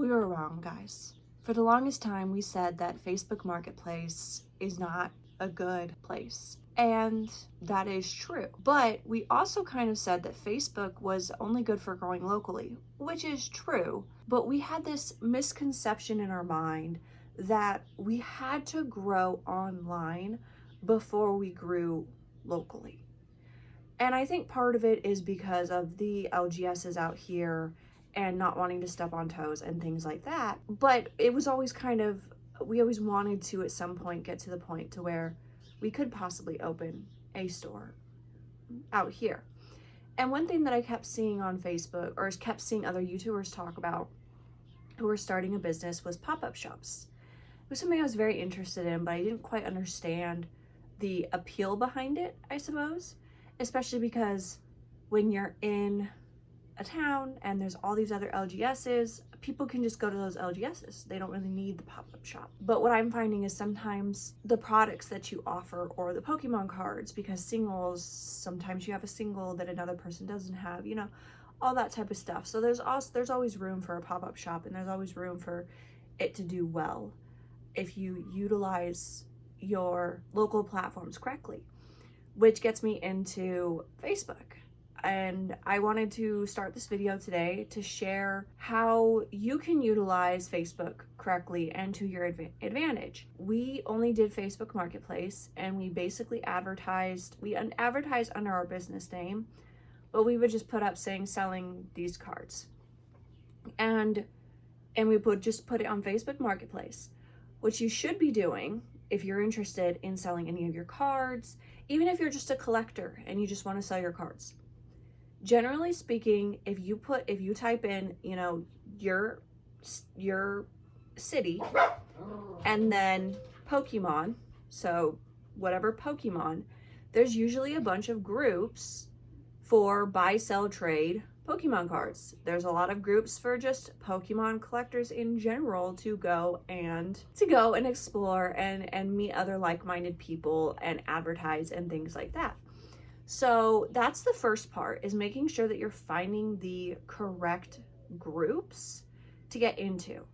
We were wrong, guys. For the longest time, we said that Facebook Marketplace is not a good place. And that is true. But we also kind of said that Facebook was only good for growing locally, which is true. But we had this misconception in our mind that we had to grow online before we grew locally. And I think part of it is because of the LGSs out here and not wanting to step on toes and things like that. But it was always we always wanted to at some point get to the point to where we could possibly open a store out here. And one thing that I kept seeing on Facebook, or kept seeing other YouTubers talk about who were starting a business, was pop-up shops. It was something I was very interested in, but I didn't quite understand the appeal behind it, I suppose. Especially because when you're in a town and there's all these other LGSs, people can just go to those LGSs. They don't really need the pop-up shop. But what I'm finding is sometimes the products that you offer, or the Pokemon cards, because singles, sometimes you have a single that another person doesn't have, you know, all that type of stuff. So there's always room for a pop-up shop, and there's always room for it to do well if you utilize your local platforms correctly. Which gets me into Facebook. And I wanted to start this video today to share how you can utilize Facebook correctly and to your advantage. We only did Facebook Marketplace, and we basically advertised under our business name, but we would just put up saying selling these cards. And we would just put it on Facebook Marketplace, which you should be doing if you're interested in selling any of your cards, even if you're just a collector and you just want to sell your cards. Generally speaking, if you type in, you know, your city and then Pokemon, so whatever Pokemon, there's usually a bunch of groups for buy, sell, trade Pokemon cards. There's a lot of groups for just Pokemon collectors in general to go and explore and meet other like-minded people and advertise and things like that. So that's the first part, is making sure that you're finding the correct groups to get into.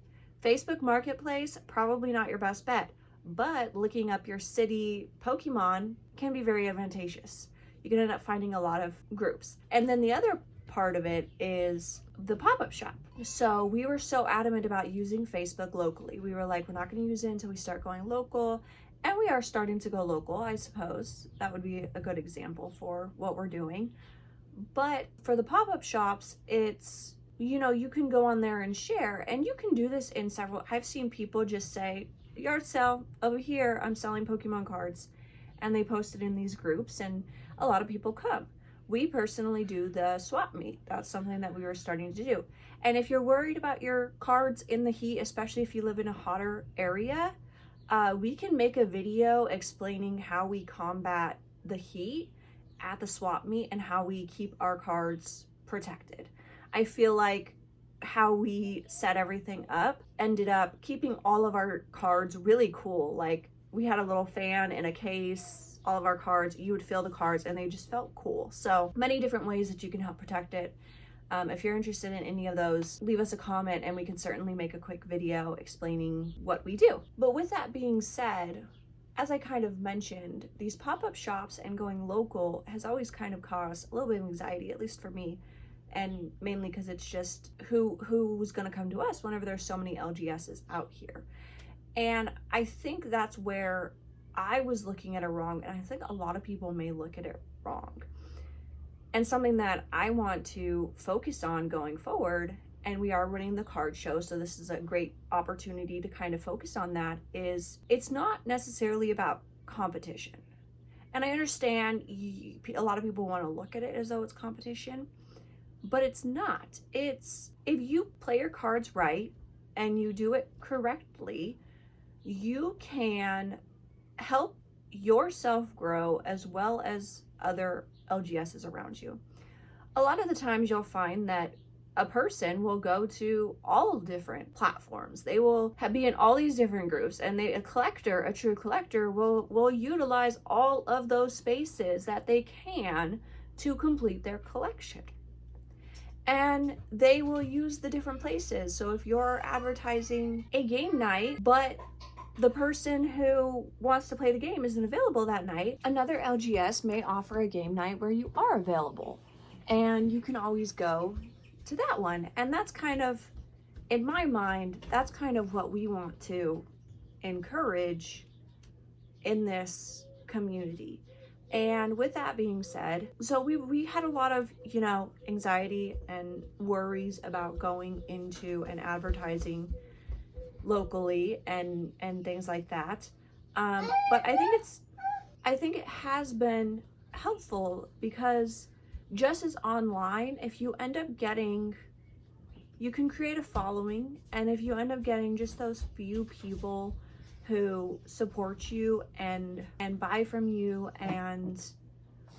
Facebook Marketplace, probably not your best bet, but looking up your city Pokemon can be very advantageous. You can end up finding a lot of groups. And then the other part of it is the pop-up shop. So we were so adamant about using Facebook locally. We were like, we're not going to use it until we start going local. And we are starting to go local, I suppose. That would be a good example for what we're doing. But for the pop-up shops, it's, you know, you can go on there and share, and you can do this in several. I've seen people just say, yard sale over here, I'm selling Pokemon cards, and they post it in these groups, and a lot of people come. We personally do the swap meet. That's something that we were starting to do. And if you're worried about your cards in the heat, especially if you live in a hotter area, we can make a video explaining how we combat the heat at the swap meet and how we keep our cards protected. I feel like how we set everything up ended up keeping all of our cards really cool. Like, we had a little fan in a case, all of our cards, you would feel the cards and they just felt cool. So many different ways that you can help protect it. If you're interested in any of those, leave us a comment and we can certainly make a quick video explaining what we do. But with that being said, as I kind of mentioned, these pop-up shops and going local has always kind of caused a little bit of anxiety, at least for me, and mainly because it's just who's going to come to us whenever there's so many LGSs out here. And I think that's where I was looking at it wrong, and I think a lot of people may look at it wrong. And something that I want to focus on going forward, and we are running the card show, so this is a great opportunity to kind of focus on that, is it's not necessarily about competition. And I understand a lot of people want to look at it as though it's competition, but it's not. It's, if you play your cards right and you do it correctly, you can help yourself grow as well as other LGSs around you. A lot of the times you'll find that a person will go to all different platforms. They will be in all these different groups, and a true collector will utilize all of those spaces that they can to complete their collection. and they will use the different places. So if you're advertising a game night, but the person who wants to play the game isn't available that night, another LGS may offer a game night where you are available, and you can always go to that one. And that's kind of, in my mind, that's kind of what we want to encourage in this community. And with that being said, so we had a lot of, anxiety and worries about going into and advertising locally and things like that. But I think it has been helpful, because just as online, if you end up getting, you can create a following, and if you end up getting just those few people who support you and buy from you and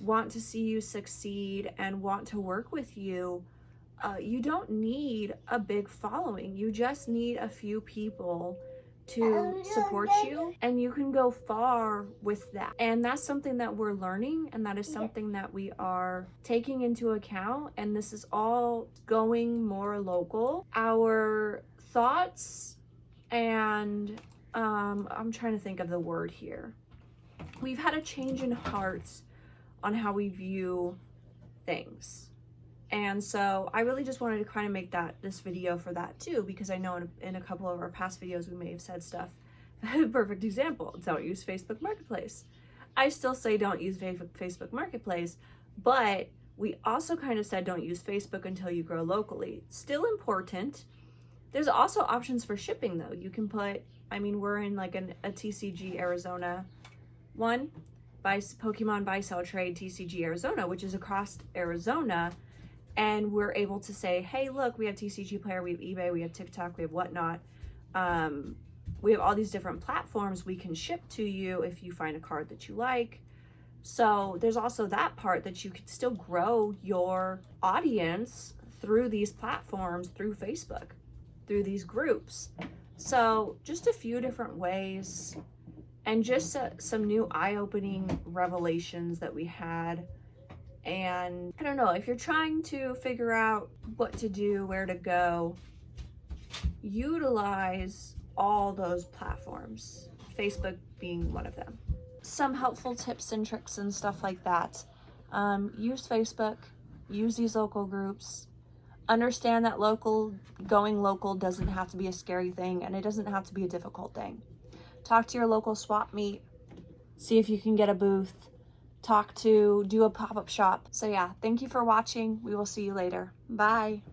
want to see you succeed and want to work with you, you don't need a big following. You just need a few people to support you, and you can go far with that. And that's something that we're learning, and that is something that we are taking into account. And this is all going more local. Our thoughts and I'm trying to think of the word here. We've had a change in hearts on how we view things. And so I really just wanted to kind of make this video for that too, because I know in a couple of our past videos we may have said stuff. Perfect example, don't use Facebook Marketplace. I still say don't use Facebook Marketplace, but we also kind of said don't use Facebook until you grow locally. Still important. There's also options for shipping though. You can put, we're in like a TCG Arizona one, Pokemon Buy Sell Trade TCG Arizona, which is across Arizona. And we're able to say, hey, look, we have TCG Player, we have eBay, we have TikTok, we have whatnot. We have all these different platforms we can ship to you if you find a card that you like. So there's also that part, that you can still grow your audience through these platforms, through Facebook, through these groups. So just a few different ways, and just some new eye-opening revelations that we had. And I don't know, if you're trying to figure out what to do, where to go, utilize all those platforms, Facebook being one of them. Some helpful tips and tricks and stuff like that. Use Facebook, use these local groups. Understand that going local doesn't have to be a scary thing, and it doesn't have to be a difficult thing. Talk to your local swap meet, see if you can get a booth, do a pop-up shop. So yeah, thank you for watching. We will see you later. Bye.